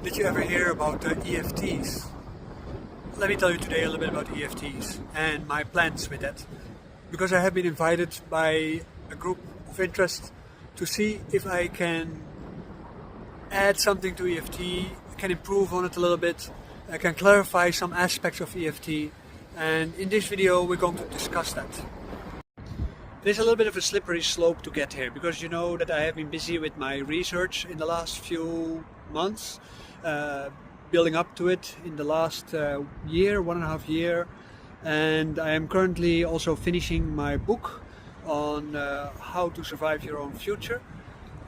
Did you ever hear about EFTs? Let me tell you today a little bit about EFTs and my plans with that. Because I have been invited by a group of interest to see if I can add something to EFT, can improve on it a little bit, I can clarify some aspects of EFT, and in this video we're going to discuss that. There's a little bit of a slippery slope to get here, because you know that I have been busy with my research in the last few months, building up to it in the last year, 1.5 years, and I am currently also finishing my book on how to survive your own future.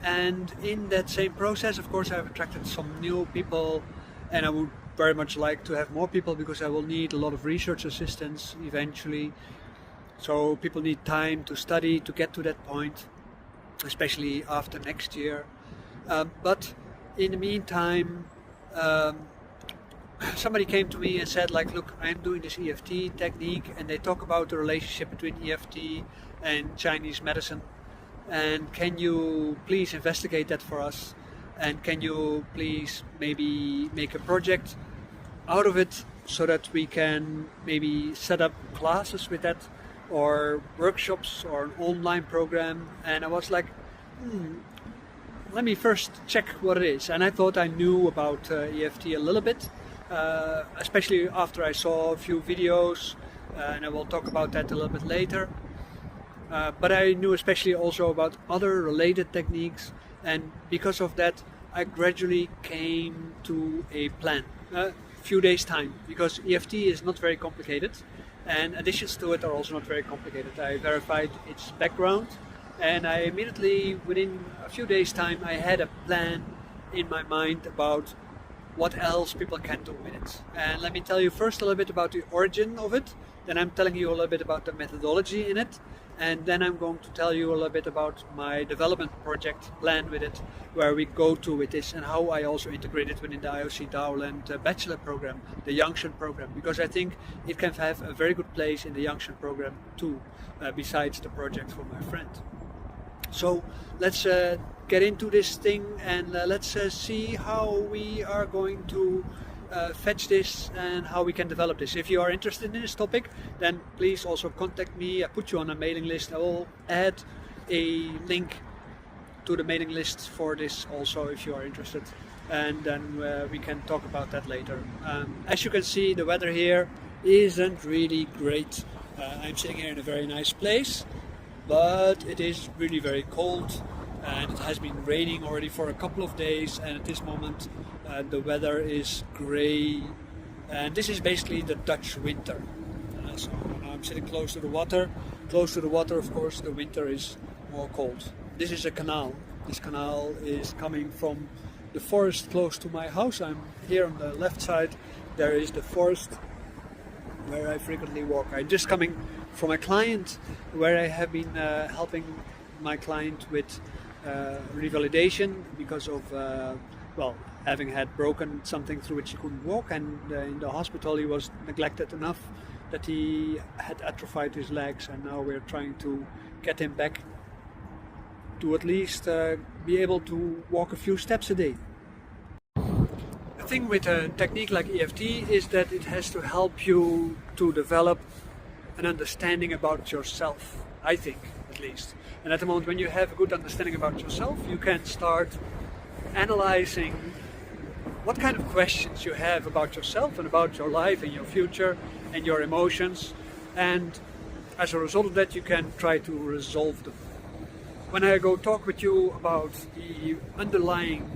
And in that same process, of course, I've attracted some new people, and I would very much like to have more people, because I will need a lot of research assistance eventually. So people need time to study to get to that point, especially after next year. But in the meantime, somebody came to me and said, like, look, I'm doing this EFT technique, and they talk about the relationship between EFT and Chinese medicine. And can you please investigate that for us? And can you please maybe make a project out of it so that we can maybe set up classes with that, or workshops, or an online program? And I was like, let me first check what it is. And I thought I knew about EFT a little bit, especially after I saw a few videos, and I will talk about that a little bit later. But I knew especially also about other related techniques, and because of that I gradually came to a plan. A few days time, because EFT is not very complicated, and additions to it are also not very complicated. I verified its background, and I immediately, within a few days time, I had a plan in my mind about what else people can do with it. And let me tell you first a little bit about the origin of it, then I'm telling you a little bit about the methodology in it, and then I'm going to tell you a little bit about my development project plan with it, where we go to with this, and how I also integrate it within the IOC Daoland bachelor program, the Yangshan program, because I think it can have a very good place in the Yangshan program too, besides the project for my friend. So let's get into this thing, and let's see how we are going to fetch this and how we can develop this. If you are interested in this topic, then please also contact me. I put you on a mailing list. I will add a link to the mailing list for this also, if you are interested, and then we can talk about that later. As you can see, the weather here isn't really great. I'm sitting here in a very nice place, but it is really very cold, and it has been raining already for a couple of days, and at this moment the weather is grey, and this is basically the Dutch winter. So now I'm sitting close to the water. Close to the water, of course, the winter is more cold. This is a canal. This canal is coming from the forest close to my house. I'm here on the left side. There is the forest where I frequently walk. I'm just coming from a client where I have been helping my client with revalidation because of having had broken something through which he couldn't walk, and in the hospital he was neglected enough that he had atrophied his legs, and now we're trying to get him back to at least be able to walk a few steps a day. The thing with a technique like EFT is that it has to help you to develop an understanding about yourself, I think, at least. And at the moment, when you have a good understanding about yourself, you can start analyzing what kind of questions you have about yourself and about your life and your future and your emotions, and as a result of that you can try to resolve them. When I go talk with you about the underlying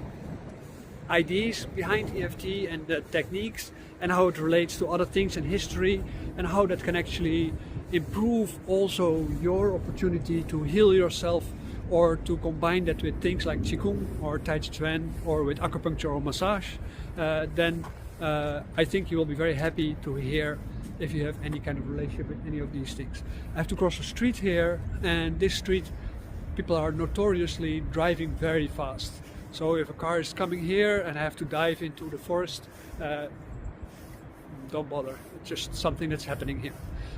ideas behind EFT and the techniques and how it relates to other things in history, and how that can actually improve also your opportunity to heal yourself, or to combine that with things like Qigong or Tai Chi Chuan, or with acupuncture or massage, then I think you will be very happy to hear if you have any kind of relationship with any of these things. I have to cross a street here, and this street people are notoriously driving very fast. So if a car is coming here and I have to dive into the forest, don't bother. It's just something that's happening here.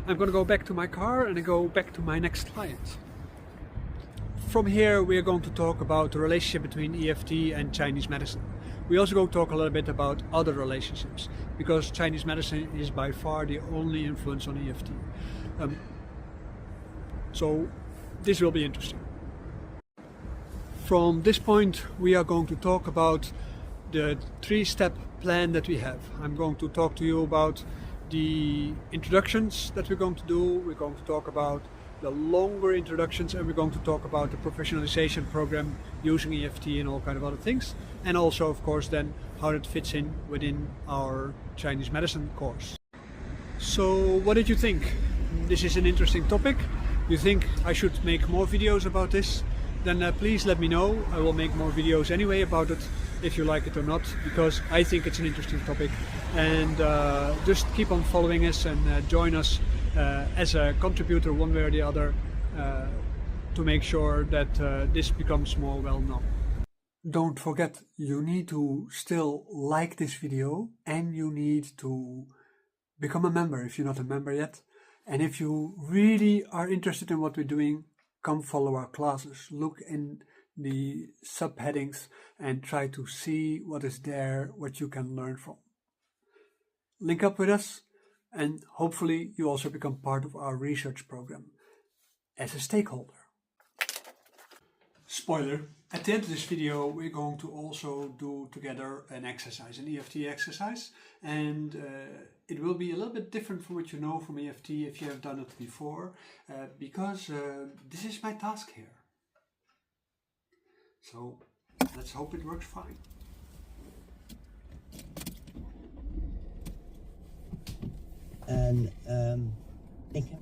I'm going to go back to my car and I go back to my next client. from here we are going to talk about the relationship between EFT and Chinese medicine. We also going to talk a little bit about other relationships, because Chinese medicine is by far the only influence on EFT. So this will be interesting. From this point we are going to talk about the 3-step plan that we have. I'm going to talk to you about the introductions that we're going to do. We're going to talk about the longer introductions, and we're going to talk about the professionalization program using EFT and all kind of other things, and also of course then how it fits in within our Chinese medicine course. So what did you think? This is an interesting topic. You think I should make more videos about this? Then please let me know. I will make more videos anyway about it, if you like it or not, because I think it's an interesting topic. And just keep on following us and join us as a contributor one way or the other to make sure that this becomes more well known. Don't forget, you need to still like this video, and you need to become a member if you're not a member yet. And if you really are interested in what we're doing, come follow our classes. Look in the subheadings and try to see what is there, what you can learn from. Link up with us, and hopefully you also become part of our research program as a stakeholder. Spoiler, at the end of this video we're going to also do together an exercise, an EFT exercise, and it will be a little bit different from what you know from EFT if you have done it before, because this is my task here. So let's hope it works fine. And thank you.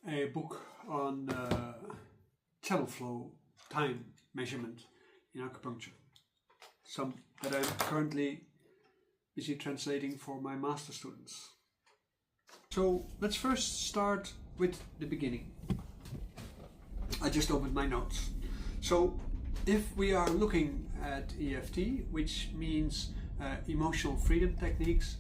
A book on channel flow time measurement in acupuncture. Some that I'm currently busy translating for my master students. So let's first start with the beginning. I just opened my notes. So if we are looking at EFT, which means emotional freedom techniques,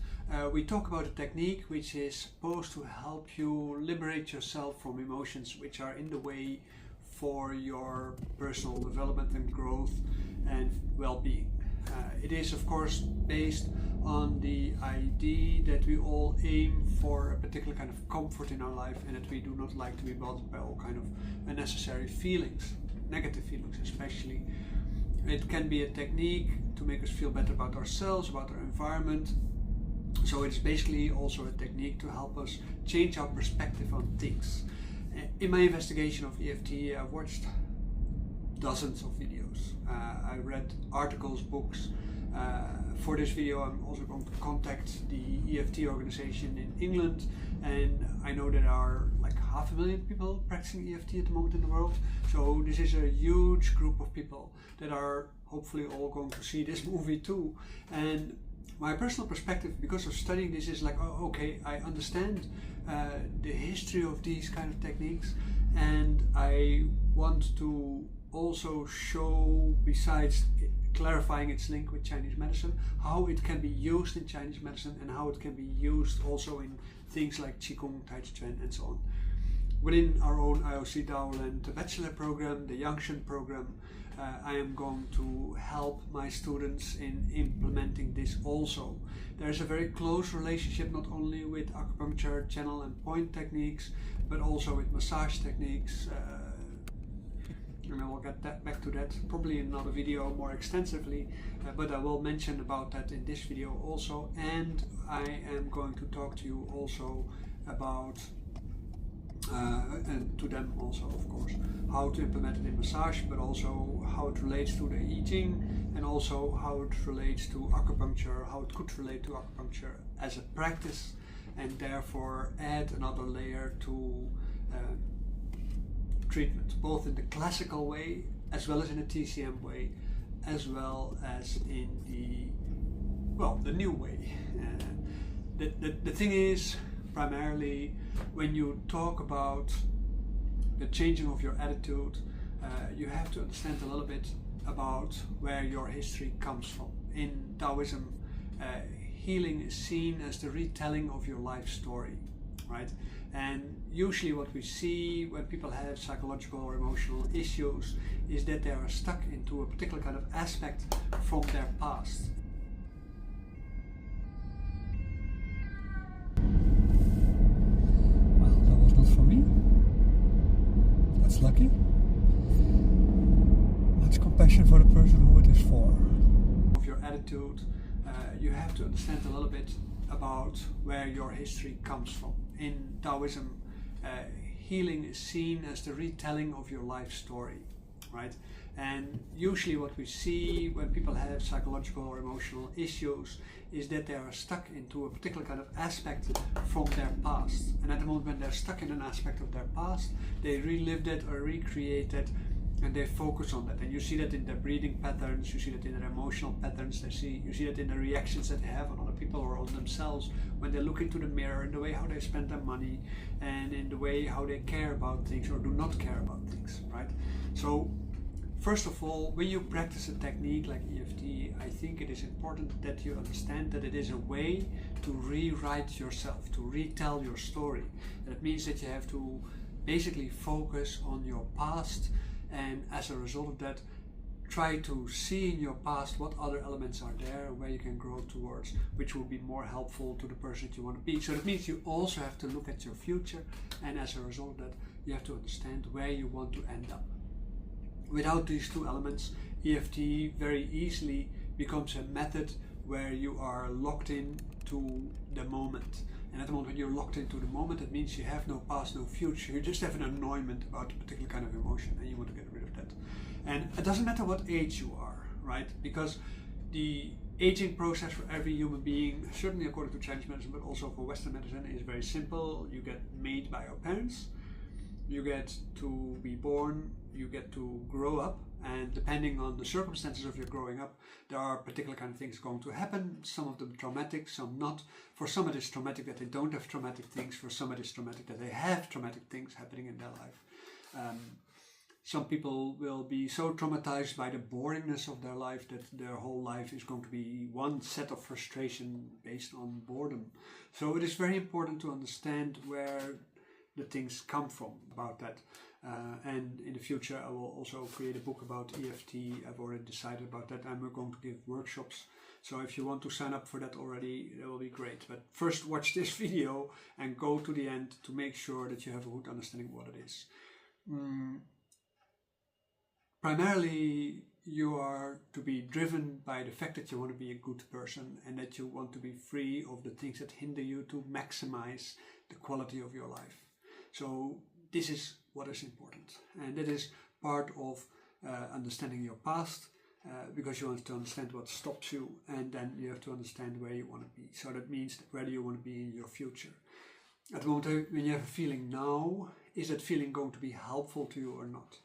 we talk about a technique which is supposed to help you liberate yourself from emotions which are in the way for your personal development and growth and well-being. It is of course based on the idea that we all aim for a particular kind of comfort in our life, and that we do not like to be bothered by all kind of unnecessary feelings, negative feelings especially. It can be a technique to make us feel better about ourselves, about our environment. So it's basically also a technique to help us change our perspective on things. In my investigation of EFT, I've watched dozens of videos. I read articles, books. For this video I'm also going to contact the EFT organization in England, and I know there are like 500,000 people practicing EFT at the moment in the world. So this is a huge group of people that are hopefully all going to see this movie too. And my personal perspective, because of studying this, is like, oh, okay, I understand the history of these kind of techniques, and I want to also show, besides clarifying its link with Chinese medicine, how it can be used in Chinese medicine and how it can be used also in things like Qigong, Tai Chi Chuan and so on. Within our own IOC Daoland bachelor program, the Yangshan program, I am going to help my students in implementing this also. There is a very close relationship not only with acupuncture, channel and point techniques, but also with massage techniques, and I will get back to that probably in another video more extensively, but I will mention about that in this video also. And I am going to talk to you also about and to them also, of course, how to implement it in massage, but also how it relates to the I Ching, and also how it relates to acupuncture, how it could relate to acupuncture as a practice, and therefore add another layer to treatment, both in the classical way as well as in the TCM way, as well as in the new way. The thing is, primarily, when you talk about the changing of your attitude, you have to understand a little bit about where your history comes from. In Taoism, healing is seen as the retelling of your life story, right? And usually what we see when people have psychological or emotional issues is that they are stuck into a particular kind of aspect from their past. Well, that was not for me. That's lucky. Much compassion for the person who it is for. Of your attitude, you have to understand a little bit about where your history comes from. In Taoism, healing is seen as the retelling of your life story, right? And usually what we see when people have psychological or emotional issues is that they are stuck into a particular kind of aspect from their past. And at the moment when they're stuck in an aspect of their past, they relive it or recreate it, and they focus on that. And you see that in their breathing patterns, you see that in their emotional patterns, you see that in the reactions that they have on other people or on themselves when they look into the mirror, in the way how they spend their money, and in the way how they care about things or do not care about things, right? So first of all, when you practice a technique like EFT, I think it is important that you understand that it is a way to rewrite yourself, to retell your story. And it means that you have to basically focus on your past, and as a result of that, try to see in your past what other elements are there where you can grow towards, which will be more helpful to the person that you want to be. So that means you also have to look at your future, and as a result of that, you have to understand where you want to end up. Without these two elements, EFT very easily becomes a method where you are locked in to the moment. And at the moment when you're locked into the moment, it means you have no past, no future. You just have an annoyment about a particular kind of emotion and you want to get rid of that. And it doesn't matter what age you are, right? Because the aging process for every human being, certainly according to Chinese medicine, but also for Western medicine, is very simple. You get made by your parents, you get to be born, you get to grow up, and depending on the circumstances of your growing up, there are particular kind of things going to happen, some of them traumatic, some not. For some it is traumatic that they don't have traumatic things, for some it is traumatic that they have traumatic things happening in their life. Some people will be so traumatized by the boringness of their life that their whole life is going to be one set of frustration based on boredom. So it is very important to understand where the things come from about that. And in the future I will also create a book about EFT. I've already decided about that. I'm going to give workshops. So if you want to sign up for that already, that will be great. But first watch this video and go to the end to make sure that you have a good understanding of what it is. Primarily, you are to be driven by the fact that you want to be a good person and that you want to be free of the things that hinder you to maximize the quality of your life. So this is what is important, and that is part of understanding your past, because you want to understand what stops you, and then you have to understand where you want to be. So that means where do you want to be in your future. At the moment when you have a feeling now, is that feeling going to be helpful to you or not?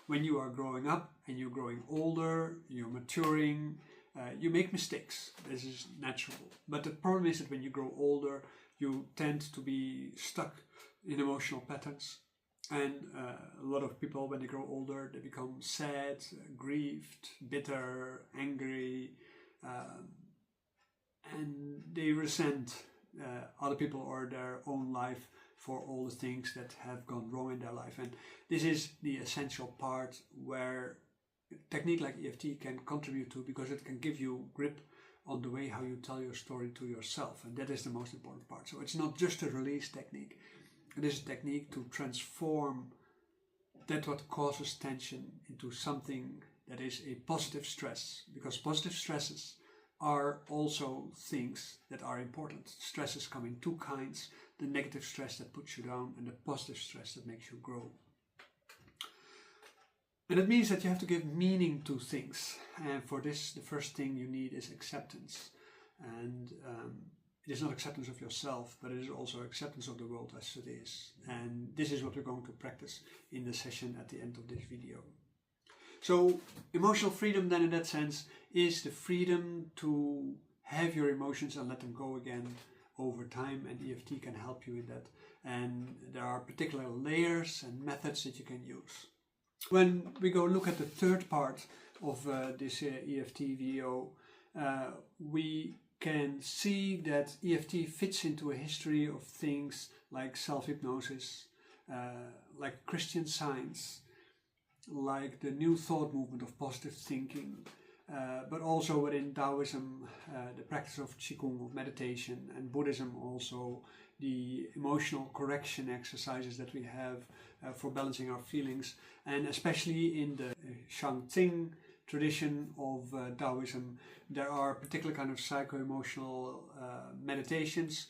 When you are growing up and you're growing older, you're maturing, you make mistakes. This is natural. But the problem is that when you grow older, you tend to be stuck in emotional patterns. And a lot of people, when they grow older, they become sad, grieved, bitter, angry, and they resent other people or their own life for all the things that have gone wrong in their life. And this is the essential part where a technique like EFT can contribute to, because it can give you grip on the way how you tell your story to yourself, and that is the most important part. So it's not just a release technique. It is a technique to transform that what causes tension into something that is a positive stress, because positive stresses are also things that are important. Stresses come in two kinds: the negative stress that puts you down and the positive stress that makes you grow. And it means that you have to give meaning to things, and for this the first thing you need is acceptance. And it is not acceptance of yourself, but it is also acceptance of the world as it is. And this is what we're going to practice in the session at the end of this video. So emotional freedom then, in that sense, is the freedom to have your emotions and let them go again over time, and EFT can help you in that. And there are particular layers and methods that you can use. When we go look at the third part of this EFT video, we can see that EFT fits into a history of things like self-hypnosis, like Christian Science, like the New Thought movement of positive thinking, but also within Taoism, the practice of Qigong, of meditation, and Buddhism also, the emotional correction exercises that we have for balancing our feelings, and especially in the Shangqing tradition of Taoism, there are particular kind of psycho-emotional meditations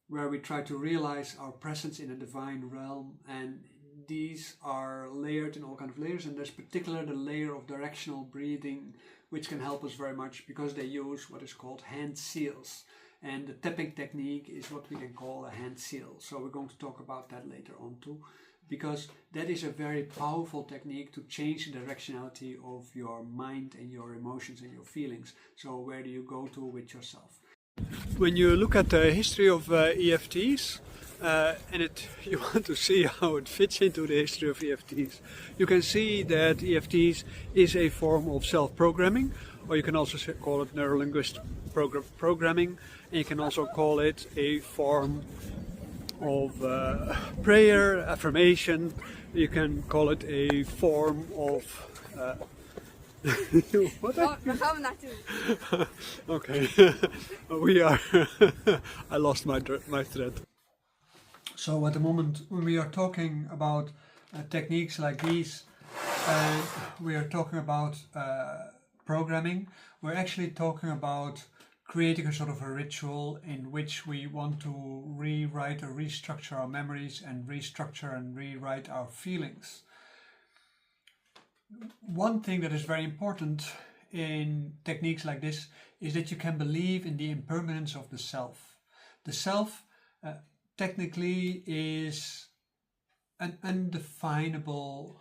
where we try to realize our presence in a divine realm, and these are layered in all kinds of layers, and there's particularly the layer of directional breathing, which can help us very much because they use what is called hand seals, and the tapping technique is what we can call a hand seal. So we're going to talk about that later on too, because that is a very powerful technique to change the directionality of your mind and your emotions and your feelings. So where do you go to with yourself? When you look at the history of EFTs, and you want to see how it fits into the history of EFTs, you can see that EFTs is a form of self-programming, or you can also call it neuro-linguistic programming, and you can also call it a form of prayer, affirmation. You can call it a form of what? We gaan naartoe. Okay, we are. I lost my thread. So at the moment, when we are talking about techniques like these, we are talking about programming. We're actually talking about creating a sort of a ritual in which we want to rewrite or restructure our memories and restructure and rewrite our feelings. One thing that is very important in techniques like this is that you can believe in the impermanence of the self. The self technically is an undefinable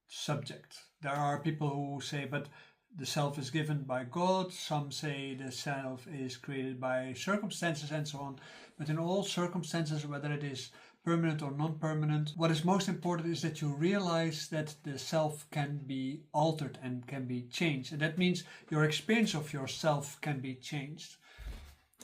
subject. There are people who say, but the self is given by God. Some say the self is created by circumstances and so on. But in all circumstances, whether it is permanent or non-permanent, what is most important is that you realize that the self can be altered and can be changed. And that means your experience of yourself can be changed.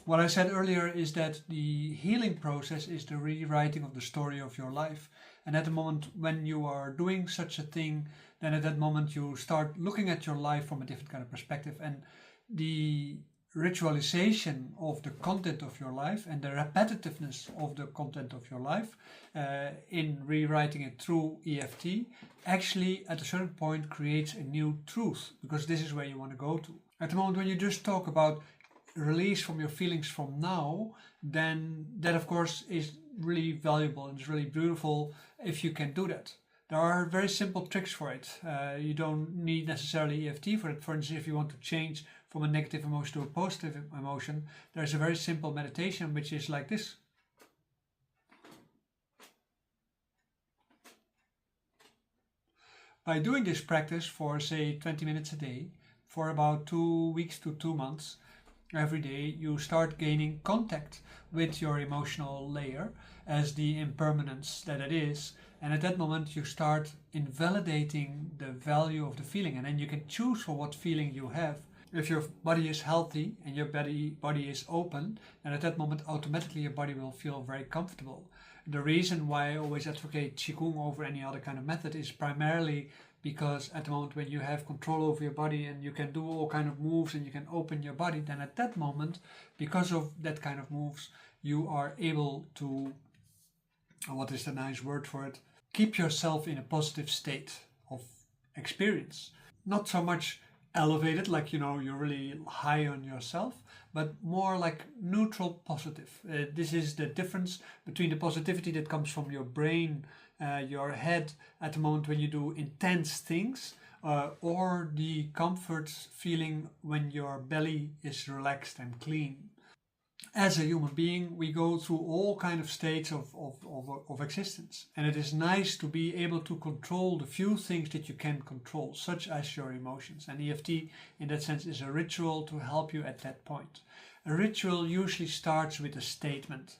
What I said earlier is that the healing process is the rewriting of the story of your life. And at the moment when you are doing such a thing, then at that moment you start looking at your life from a different kind of perspective. And the ritualization of the content of your life and the repetitiveness of the content of your life in rewriting it through EFT actually at a certain point creates a new truth, because this is where you want to go to. At the moment when you just talk about release from your feelings from now, then that of course is really valuable and it's really beautiful if you can do that. There are very simple tricks for it. You don't need necessarily EFT for it. For instance, if you want to change from a negative emotion to a positive emotion, there's a very simple meditation which is like this. By doing this practice for say 20 minutes a day, for about 2 weeks to 2 months, every day you start gaining contact with your emotional layer as the impermanence that it is, and at that moment you start invalidating the value of the feeling, and then you can choose for what feeling you have. If your body is healthy and your body is open, then at that moment automatically your body will feel very comfortable. The reason why I always advocate Qigong over any other kind of method is primarily because at the moment when you have control over your body and you can do all kind of moves and you can open your body, then at that moment, because of that kind of moves, you are able to, what is the nice word for it, keep yourself in a positive state of experience. Not so much elevated, like, you know, you're really high on yourself, but more like neutral positive. This is the difference between the positivity that comes from your brain, your head at the moment when you do intense things, or the comfort feeling when your belly is relaxed and clean. As a human being, we go through all kind of states of existence, and it is nice to be able to control the few things that you can control, such as your emotions. And EFT in that sense is a ritual to help you at that point. A ritual usually starts with a statement.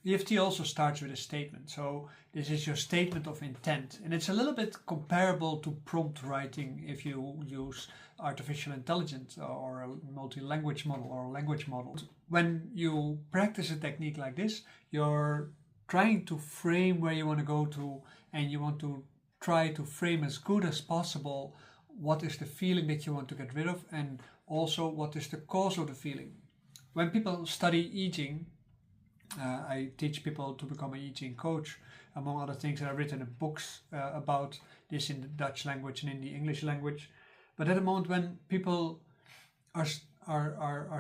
EFT also starts with a statement. So this is your statement of intent. And it's a little bit comparable to prompt writing if you use artificial intelligence or a multi-language model or a language model. When you practice a technique like this, you're trying to frame where you want to go to, and you want to try to frame as good as possible what is the feeling that you want to get rid of, and also what is the cause of the feeling. When people study I Ching, I teach people to become a I Ching coach, among other things, and I've written books about this in the Dutch language and in the English language. But at the moment when people are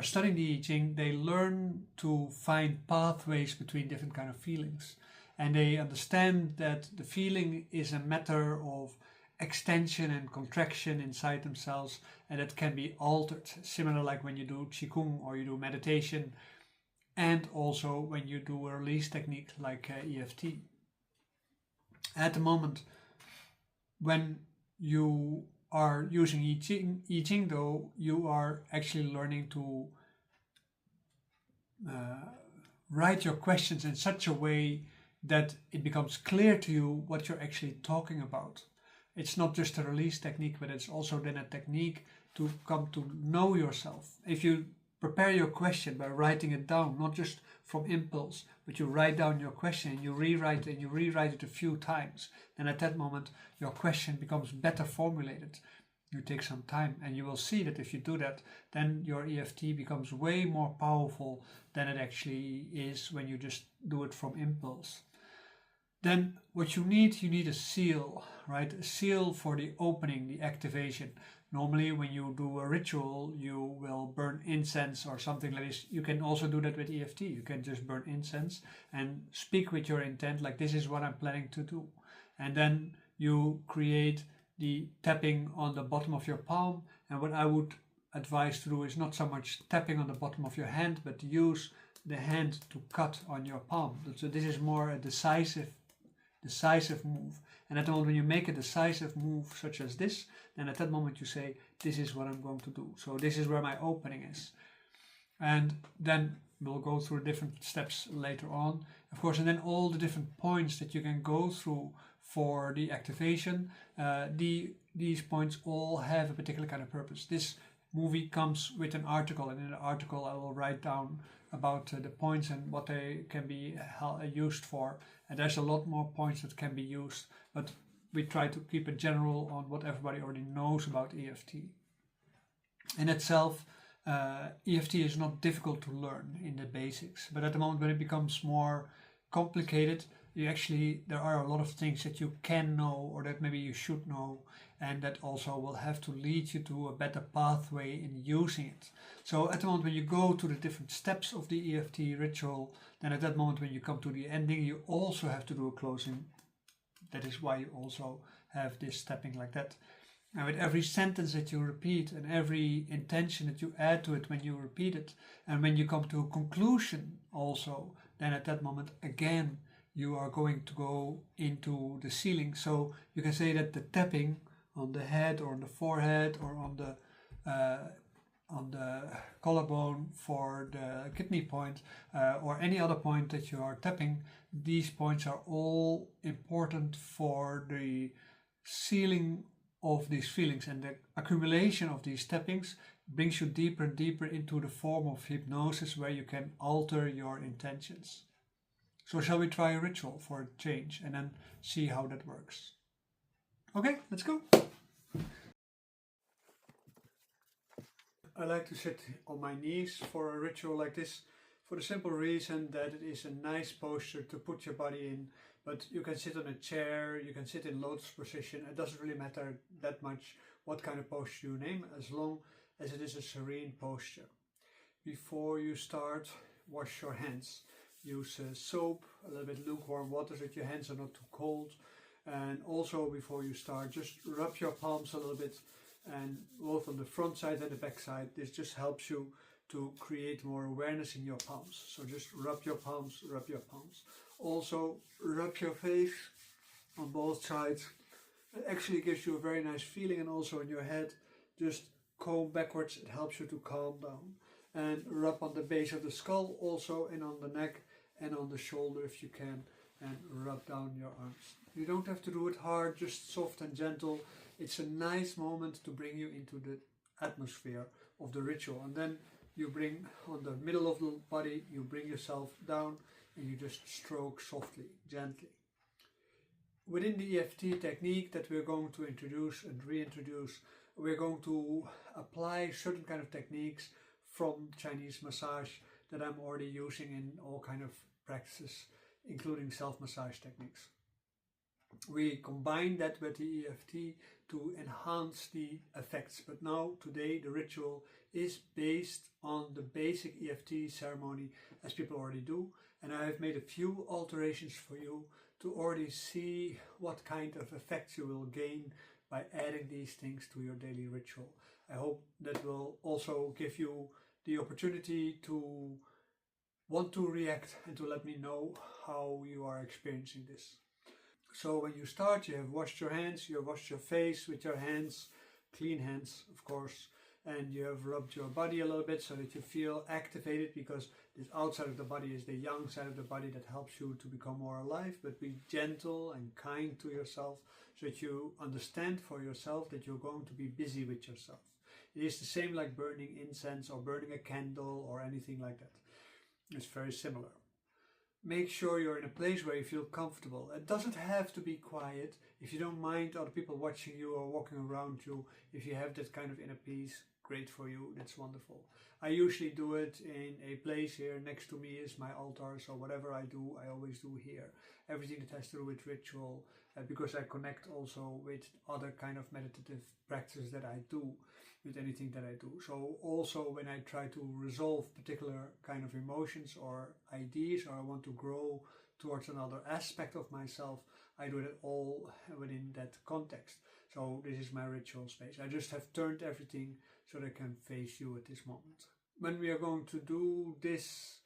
studying the I Ching, they learn to find pathways between different kind of feelings. And they understand that the feeling is a matter of extension and contraction inside themselves, and that can be altered, similar like when you do Qigong or you do meditation, and also when you do a release technique like EFT. At the moment when you are using I Ching though, you are actually learning to write your questions in such a way that it becomes clear to you what you're actually talking about. It's not just a release technique, but it's also then a technique to come to know yourself. If you prepare your question by writing it down, not just from impulse, but you write down your question and you rewrite it a few times, then at that moment your question becomes better formulated. You take some time, and you will see that if you do that, then your EFT becomes way more powerful than it actually is when you just do it from impulse. Then what you need a seal, right? A seal for the opening, the activation. Normally when you do a ritual, you will burn incense or something like this. You can also do that with EFT. You can just burn incense and speak with your intent, like this is what I'm planning to do. And then you create the tapping on the bottom of your palm. And what I would advise to do is not so much tapping on the bottom of your hand, but use the hand to cut on your palm. So this is more a decisive move. And at the moment when you make a decisive move such as this, then at that moment you say, this is what I'm going to do. So this is where my opening is. And then we'll go through different steps later on, of course, and then all the different points that you can go through for the activation. These points all have a particular kind of purpose. This movie comes with an article, and in the article I will write down about the points and what they can be used for. And there's a lot more points that can be used, but we try to keep it general on what everybody already knows about EFT. In itself, EFT is not difficult to learn in the basics, but at the moment when it becomes more complicated, there are a lot of things that you can know or that maybe you should know, and that also will have to lead you to a better pathway in using it. So at the moment when you go to the different steps of the EFT ritual, then at that moment when you come to the ending, you also have to do a closing. That is why you also have this stepping like that. And with every sentence that you repeat and every intention that you add to it when you repeat it, and when you come to a conclusion also, then at that moment again you are going to go into the sealing. So you can say that the tapping on the head or on the forehead or on the collarbone for the kidney point or any other point that you are tapping, these points are all important for the sealing of these feelings, and the accumulation of these tappings brings you deeper and deeper into the form of hypnosis where you can alter your intentions. So shall we try a ritual for a change and then see how that works? Okay, let's go. I like to sit on my knees for a ritual like this, for the simple reason that it is a nice posture to put your body in. But you can sit on a chair, you can sit in lotus position. It doesn't really matter that much what kind of posture you name, as long as it is a serene posture. Before you start, wash your hands. Use soap, a little bit lukewarm water so that your hands are not too cold. And also before you start, just rub your palms a little bit, and both on the front side and the back side. This just helps you to create more awareness in your palms. So just rub your palms, rub your palms. Also rub your face on both sides. It actually gives you a very nice feeling, and also in your head, just comb backwards. It helps you to calm down. And rub on the base of the skull also, and on the neck, and on the shoulder if you can, and rub down your arms. You don't have to do it hard, just soft and gentle. It's a nice moment to bring you into the atmosphere of the ritual. And then you bring on the middle of the body, you bring yourself down and you just stroke softly, gently. Within the EFT technique that we're going to introduce and reintroduce, we're going to apply certain kind of techniques from Chinese massage that I'm already using in all kind of practices, including self-massage techniques. We combine that with the EFT to enhance the effects, but now today the ritual is based on the basic EFT ceremony as people already do, and I have made a few alterations for you to already see what kind of effects you will gain by adding these things to your daily ritual. I hope that will also give you the opportunity to want to react and to let me know how you are experiencing this. So when you start, you have washed your hands, you have washed your face with your hands, clean hands of course, and you have rubbed your body a little bit so that you feel activated, because this outside of the body is the yang side of the body that helps you to become more alive. But be gentle and kind to yourself so that you understand for yourself that you're going to be busy with yourself. It is the same like burning incense or burning a candle or anything like that. It's very similar. Make sure you're in a place where you feel comfortable. It doesn't have to be quiet. If you don't mind other people watching you or walking around you, if you have that kind of inner peace, great for you, that's wonderful. I usually do it in a place here next to me is my altar, so whatever I do, I always do here. Everything that has to do with ritual, because I connect also with other kind of meditative practices that I do, with anything that I do. So also when I try to resolve particular kind of emotions or ideas, or I want to grow towards another aspect of myself, I do it all within that context. So this is my ritual space. I just have turned everything so that I can face you at this moment. When we are going to do this,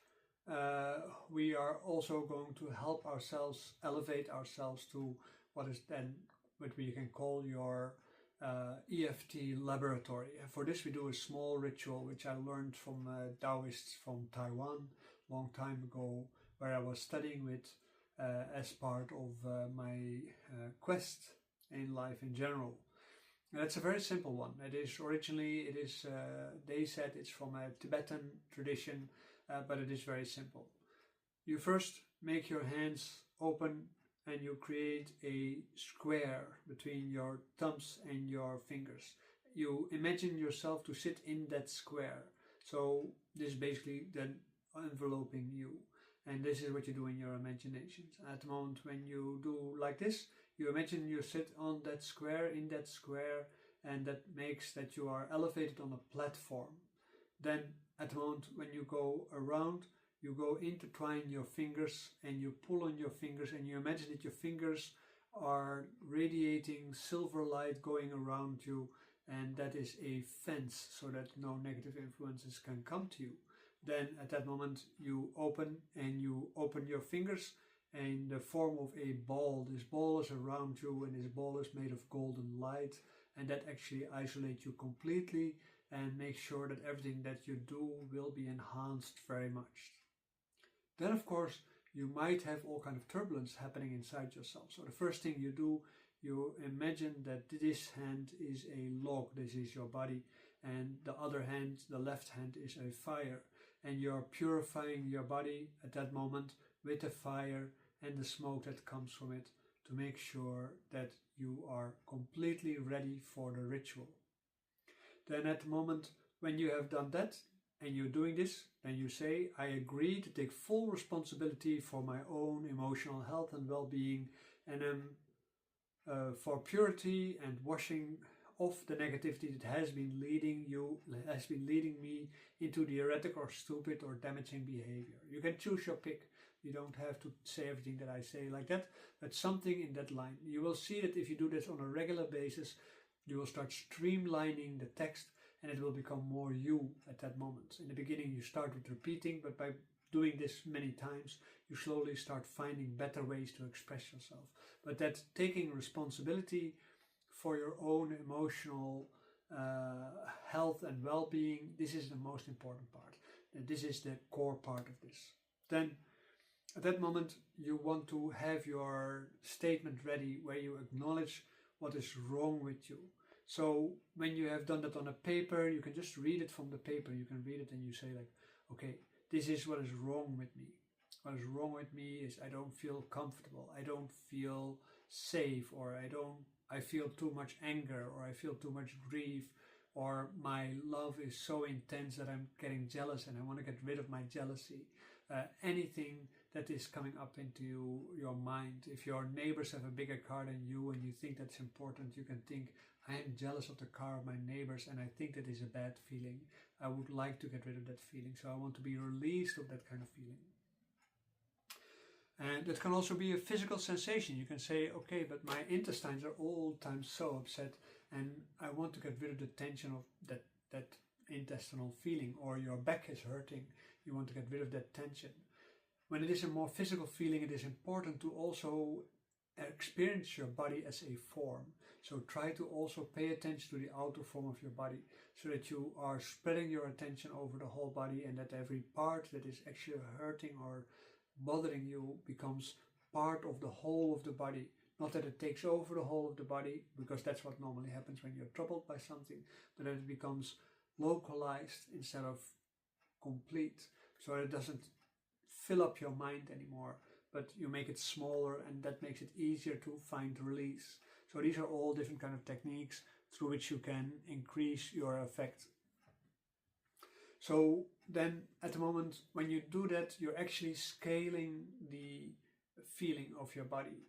we are also going to help ourselves, elevate ourselves to what is then what we can call your EFT laboratory. And for this we do a small ritual which I learned from Daoists from Taiwan long time ago, where I was studying with as part of my quest in life in general. And it's a very simple one. It is originally, they said it's from a Tibetan tradition, but it is very simple. You first make your hands open and you create a square between your thumbs and your fingers. You imagine yourself to sit in that square. So this is basically then enveloping you. And this is what you do in your imaginations. At the moment when you do like this, you imagine you sit on that square, in that square, and that makes that you are elevated on a platform. Then at the moment when you go around, you go intertwine your fingers and you pull on your fingers, and you imagine that your fingers are radiating silver light going around you, and that is a fence so that no negative influences can come to you. Then at that moment you open your fingers in the form of a ball. This ball is around you, and this ball is made of golden light, and that actually isolates you completely and makes sure that everything that you do will be enhanced very much. Then of course you might have all kind of turbulence happening inside yourself. So the first thing you do, you imagine that this hand is a log, this is your body, and the other hand, the left hand, is a fire, and you're purifying your body at that moment with the fire and the smoke that comes from it to make sure that you are completely ready for the ritual. Then at the moment when you have done that and you're doing this, then you say, I agree to take full responsibility for my own emotional health and well-being, and for purity and washing off the negativity that has been leading me into the erratic or stupid or damaging behavior. You can choose your pick. You don't have to say everything that I say like that, but something in that line. You will see that if you do this on a regular basis, you will start streamlining the text, and it will become more you at that moment. In the beginning you start with repeating, but by doing this many times, you slowly start finding better ways to express yourself. But that taking responsibility for your own emotional health and well-being, this is the most important part. And this is the core part of this. Then At that moment, you want to have your statement ready where you acknowledge what is wrong with you. So when you have done that on a paper, you can just read it from the paper. You can read it and you say like, okay, this is what is wrong with me. What is wrong with me is I don't feel comfortable. I don't feel safe, or I feel too much anger, or I feel too much grief, or my love is so intense that I'm getting jealous and I want to get rid of my jealousy. Anything that is coming up into your mind. If your neighbors have a bigger car than you and you think that's important, you can think, I am jealous of the car of my neighbors and I think that is a bad feeling. I would like to get rid of that feeling, so I want to be released of that kind of feeling. And it can also be a physical sensation. You can say, okay, but my intestines are all the time so upset and I want to get rid of the tension of that intestinal feeling, or your back is hurting. You want to get rid of that tension. When it is a more physical feeling, it is important to also experience your body as a form. So try to also pay attention to the outer form of your body, so that you are spreading your attention over the whole body, and that every part that is actually hurting or bothering you becomes part of the whole of the body. Not that it takes over the whole of the body, because that's what normally happens when you're troubled by something, but that it becomes localized instead of complete, so it doesn't fill up your mind anymore, but you make it smaller, and that makes it easier to find release. So these are all different kind of techniques through which you can increase your effect. So then at the moment when you do that, you're actually scaling the feeling of your body.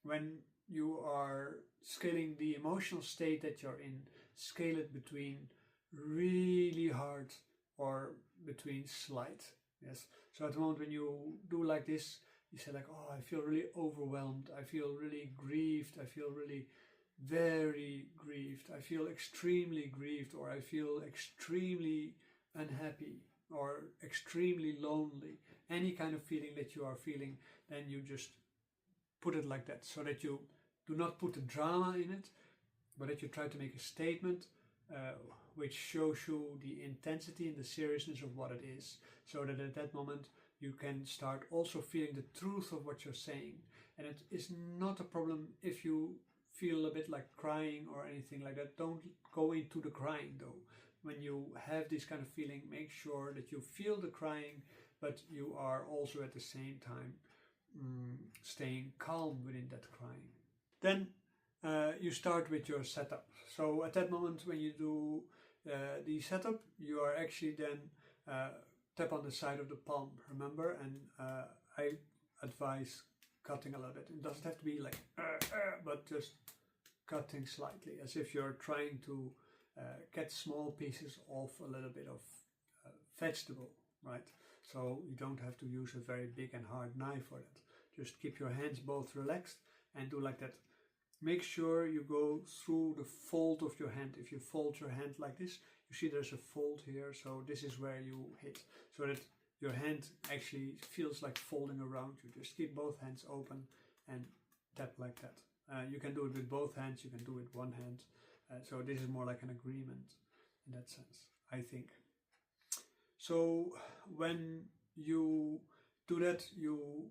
When you are scaling the emotional state that you're in, scale it between really hard or between slight. Yes. So at the moment when you do like this, you say like, oh, I feel really overwhelmed, I feel really grieved, I feel really very grieved, I feel extremely grieved, or I feel extremely unhappy or extremely lonely. Any kind of feeling that you are feeling, then you just put it like that, so that you do not put the drama in it, but that you try to make a statement which shows you the intensity and the seriousness of what it is, so that at that moment you can start also feeling the truth of what you're saying. And it is not a problem if you feel a bit like crying or anything like that. Don't go into the crying though. When you have this kind of feeling, make sure that you feel the crying, but you are also at the same time staying calm within that crying. Then you start with your setup. So at that moment when you do the setup, you are actually then tap on the side of the palm, remember? And I advise cutting a little bit. It doesn't have to be like but just cutting slightly, as if you're trying to get small pieces off a little bit of vegetable, right? So you don't have to use a very big and hard knife for that. Just keep your hands both relaxed and do like that. Make sure you go through the fold of your hand. If you fold your hand like this, you see there's a fold here, so this is where you hit, so that your hand actually feels like folding around you. Just keep both hands open and tap like that. You can do it with both hands, you can do it with one hand. So this is more like an agreement in that sense, I think. So when you do that, you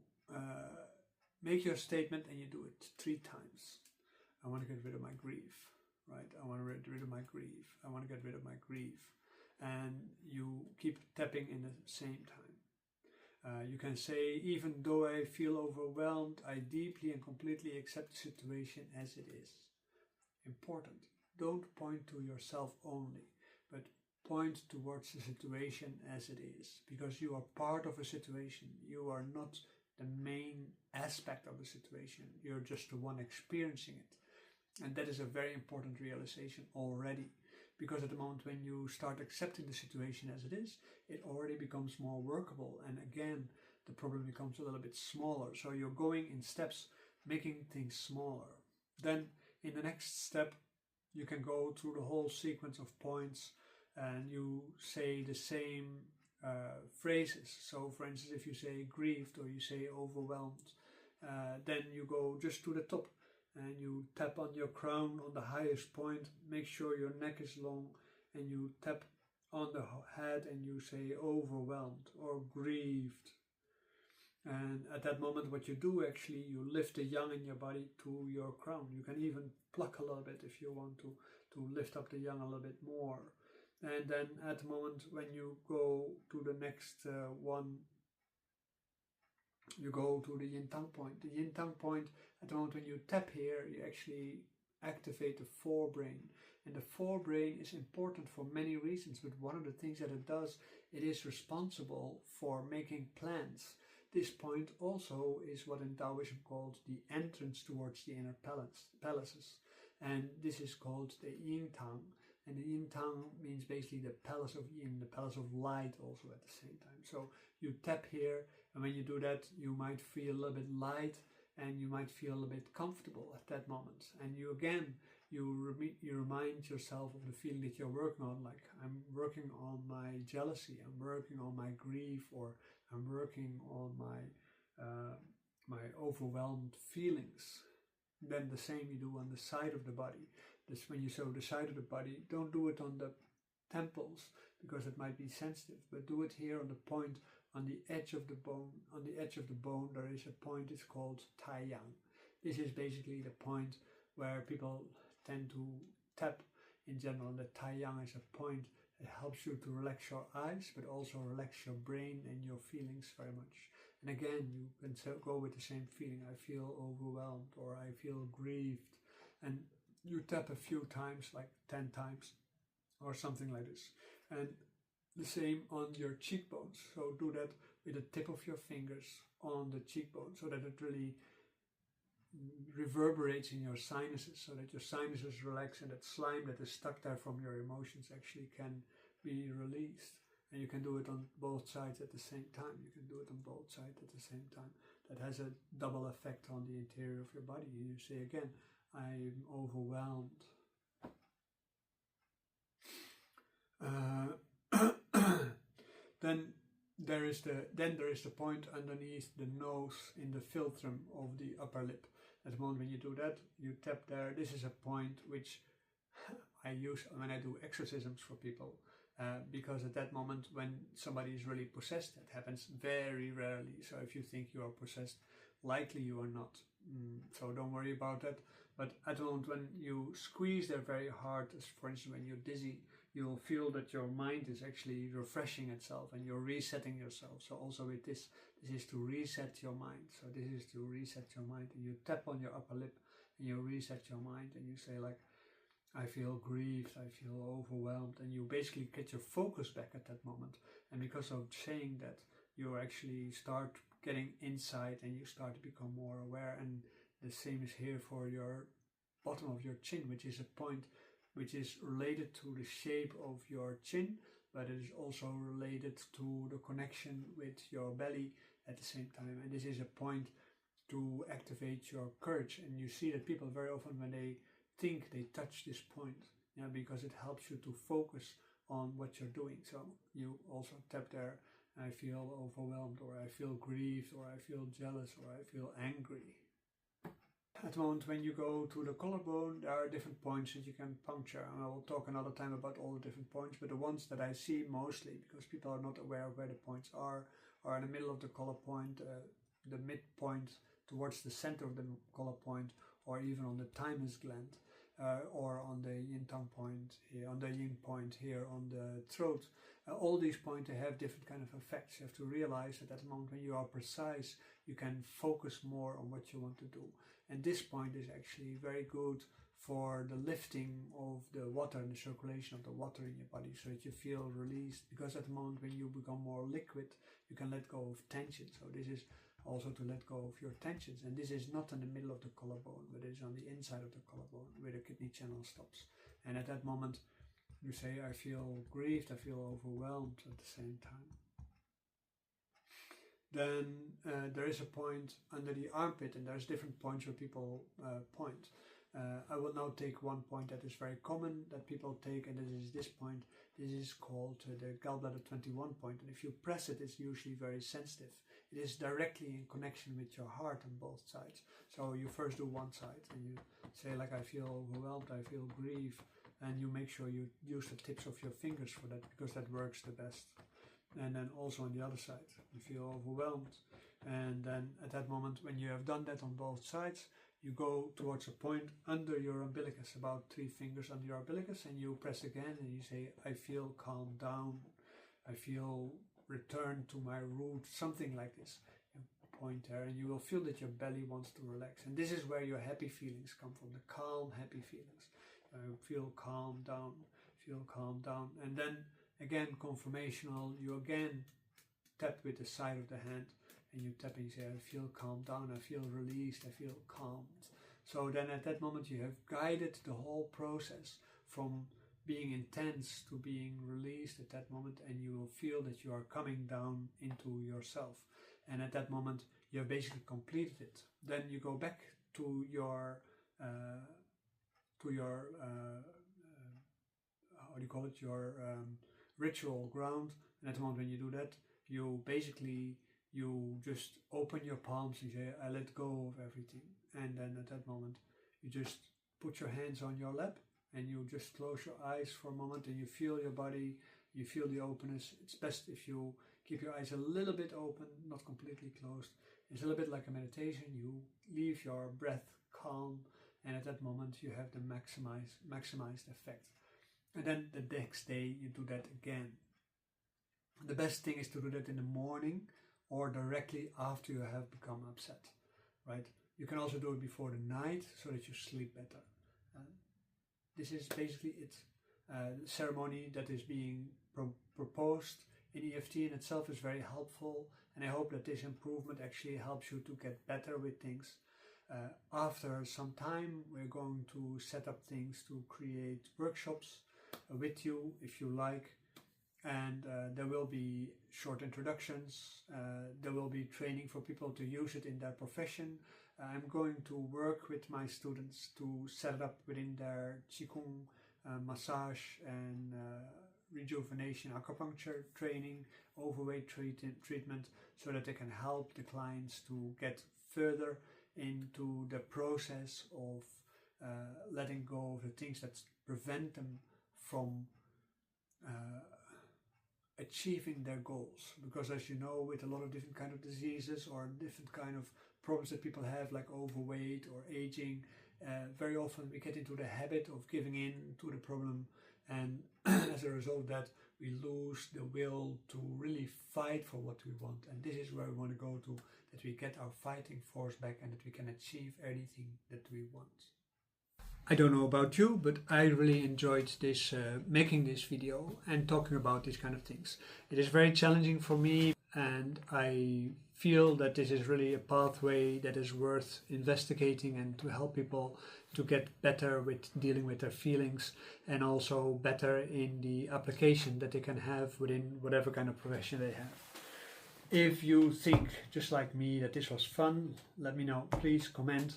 make your statement and you do it 3 times. I want to get rid of my grief, right? I want to get rid of my grief. I want to get rid of my grief. And you keep tapping in the same time. You can say, even though I feel overwhelmed, I deeply and completely accept the situation as it is. Important. Don't point to yourself only, but point towards the situation as it is, because you are part of a situation. You are not the main aspect of the situation. You're just the one experiencing it. And that is a very important realization already, because at the moment when you start accepting the situation as it is, it already becomes more workable. And again, the problem becomes a little bit smaller. So you're going in steps, making things smaller. Then in the next step, you can go through the whole sequence of points and you say the same phrases. So for instance, if you say grieved or you say overwhelmed, then you go just to the top and you tap on your crown on the highest point. Make sure your neck is long, and you tap on the head and you say overwhelmed or grieved. And at that moment, what you do actually, you lift the yang in your body to your crown. You can even pluck a little bit if you want to lift up the yang a little bit more. And then at the moment when you go to the next one, you go to the yin tang point. The yin tang point, at the moment when you tap here, you actually activate the forebrain. And the forebrain is important for many reasons, but one of the things that it does, it is responsible for making plans. This point also is what in Taoism called the entrance towards the inner palaces. And this is called the yin tang. And the yin tang means basically the palace of yin, the palace of light also at the same time. So you tap here, and when you do that, you might feel a little bit light, and you might feel a bit comfortable at that moment. And you again, you remind yourself of the feeling that you're working on, like I'm working on my jealousy, I'm working on my grief, or I'm working on my overwhelmed feelings. Then the same you do on the side of the body. This when you show the side of the body, don't do it on the temples because it might be sensitive, but do it here on the point, on the edge of the bone. On the edge of the bone there is a point, it's called Tai Yang. This is basically the point where people tend to tap in general. The Tai Yang is a point that helps you to relax your eyes, but also relax your brain and your feelings very much. And again, you can go with the same feeling. I feel overwhelmed, or I feel grieved. And you tap a few times, like 10 times, or something like this. And the same on your cheekbones. So do that with the tip of your fingers on the cheekbone, so that it really reverberates in your sinuses, so that your sinuses relax, and that slime that is stuck there from your emotions actually can be released. And you can do it on both sides at the same time. You can do it on both sides at the same time. That has a double effect on the interior of your body. You say again, I'm overwhelmed. Then there is the point underneath the nose in the philtrum of the upper lip. At the moment when you do that, you tap there. This is a point which I use when I do exorcisms for people, because at that moment when somebody is really possessed, that happens very rarely. So if you think you are possessed, likely you are not. So don't worry about that. But at the moment when you squeeze there very hard, as for instance when you're dizzy, you'll feel that your mind is actually refreshing itself and you're resetting yourself. So also with this is to reset your mind. So this is to reset your mind, and you tap on your upper lip and you reset your mind, and you say like, I feel grieved, I feel overwhelmed, and you basically get your focus back at that moment. And because of saying that, you actually start getting insight and you start to become more aware. And the same is here for your bottom of your chin, which is a point which is related to the shape of your chin, but it is also related to the connection with your belly at the same time. And this is a point to activate your courage. And you see that people very often when they think, they touch this point, because it helps you to focus on what you're doing. So you also tap there, I feel overwhelmed, or I feel grieved, or I feel jealous, or I feel angry. At the moment when you go to the collarbone, there are different points that you can puncture, and I will talk another time about all the different points, but the ones that I see mostly, because people are not aware of where the points are in the middle of the collar point, the midpoint towards the center of the collar point, or even on the thymus gland, or on the yin tang point here, on the yin point here on the throat. All these points, they have different kind of effects. You have to realize that at the moment when you are precise, you can focus more on what you want to do. And this point is actually very good for the lifting of the water and the circulation of the water in your body, so that you feel released. Because at the moment when you become more liquid, you can let go of tension. So this is also to let go of your tensions. And this is not in the middle of the collarbone, but it is on the inside of the collarbone where the kidney channel stops. And at that moment, you say, I feel grieved, I feel overwhelmed at the same time. Then there is a point under the armpit, and there's different points where people point. I will now take one point that is very common that people take, and this is this point. This is called the gallbladder 21 point, and if you press it, it's usually very sensitive. It is directly in connection with your heart on both sides. So you first do one side, and you say like, I feel overwhelmed, I feel grief, and you make sure you use the tips of your fingers for that, because that works the best. And then also on the other side, you feel overwhelmed, And then at that moment, when you have done that on both sides, you go towards a point under your umbilicus, about 3 fingers under your umbilicus, and you press again and you say, I feel calm down, I feel return to my root, something like this. You point there and you will feel that your belly wants to relax. And this is where your happy feelings come from, the calm, happy feelings. Feel calm down, feel calm down. And then again, conformational, you again tap with the side of the hand and you tap and you say, I feel calm down, I feel released, I feel calmed. So then at that moment you have guided the whole process from being intense to being released at that moment, and you will feel that you are coming down into yourself. And at that moment you have basically completed it. Then you go back to your how do you call it, your ritual ground. And at the moment when you do that, you just open your palms and say, I let go of everything. And then at that moment you just put your hands on your lap and you just close your eyes for a moment and you feel your body, you feel the openness. It's best if you keep your eyes a little bit open, not completely closed. It's a little bit like a meditation. You leave your breath calm, and at that moment you have the maximized effect. And then the next day you do that again. The best thing is to do that in the morning or directly after you have become upset, right? You can also do it before the night so that you sleep better. This is basically it. The ceremony that is being proposed in EFT in itself is very helpful, and I hope that this improvement actually helps you to get better with things. After some time, we're going to set up things to create workshops with you if you like, and there will be short introductions, there will be training for people to use it in their profession. I'm going to work with my students to set it up within their Qigong, massage and rejuvenation, acupuncture training, overweight treatment, so that they can help the clients to get further into the process of letting go of the things that prevent them from achieving their goals. Because as you know, with a lot of different kind of diseases or different kind of problems that people have, like overweight or aging, very often we get into the habit of giving in to the problem, and as a result of that we lose the will to really fight for what we want. And this is where we want to go to, that we get our fighting force back and that we can achieve anything that we want. I don't know about you, but I really enjoyed this making this video and talking about these kind of things. It is very challenging for me, and I feel that this is really a pathway that is worth investigating, and to help people to get better with dealing with their feelings, and also better in the application that they can have within whatever kind of profession they have. If you think, just like me, that this was fun, let me know. Please comment.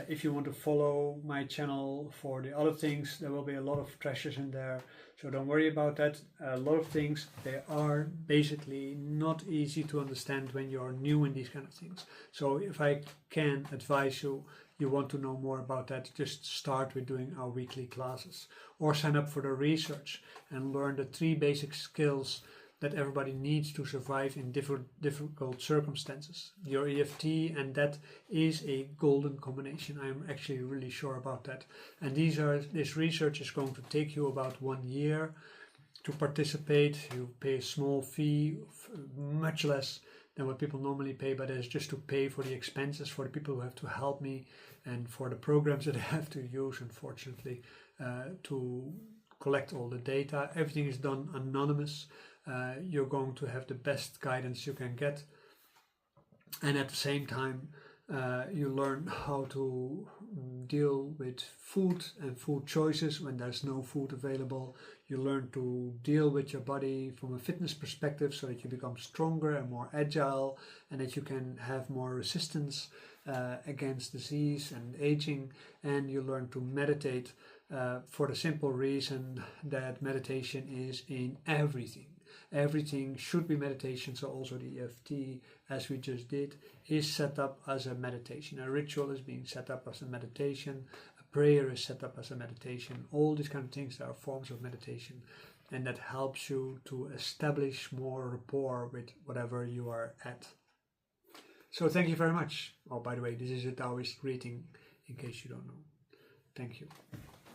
If you want to follow my channel for the other things, there will be a lot of treasures in there, so don't worry about that. A lot of things, they are basically not easy to understand when you're new in these kind of things. So if I can advise you, you want to know more about that, just start with doing our weekly classes, or sign up for the research and learn the 3 basic skills that everybody needs to survive in difficult circumstances. Your EFT and that is a golden combination. I'm actually really sure about that. And this research is going to take you about 1 year to participate. You pay a small fee, much less than what people normally pay, but it's just to pay for the expenses for the people who have to help me and for the programs that I have to use, unfortunately, to collect all the data. Everything is done anonymous. You're going to have the best guidance you can get, and at the same time you learn how to deal with food and food choices when there's no food available. You learn to deal with your body from a fitness perspective, so that you become stronger and more agile, and that you can have more resistance against disease and aging. And you learn to meditate for the simple reason that meditation is in everything. Everything should be meditation, so also the EFT, as we just did, is set up as a meditation. A ritual is being set up as a meditation. A prayer is set up as a meditation. All these kind of things are forms of meditation, and that helps you to establish more rapport with whatever you are at. So thank you very much. Oh, by the way, this is a Daoist greeting, in case you don't know. Thank you.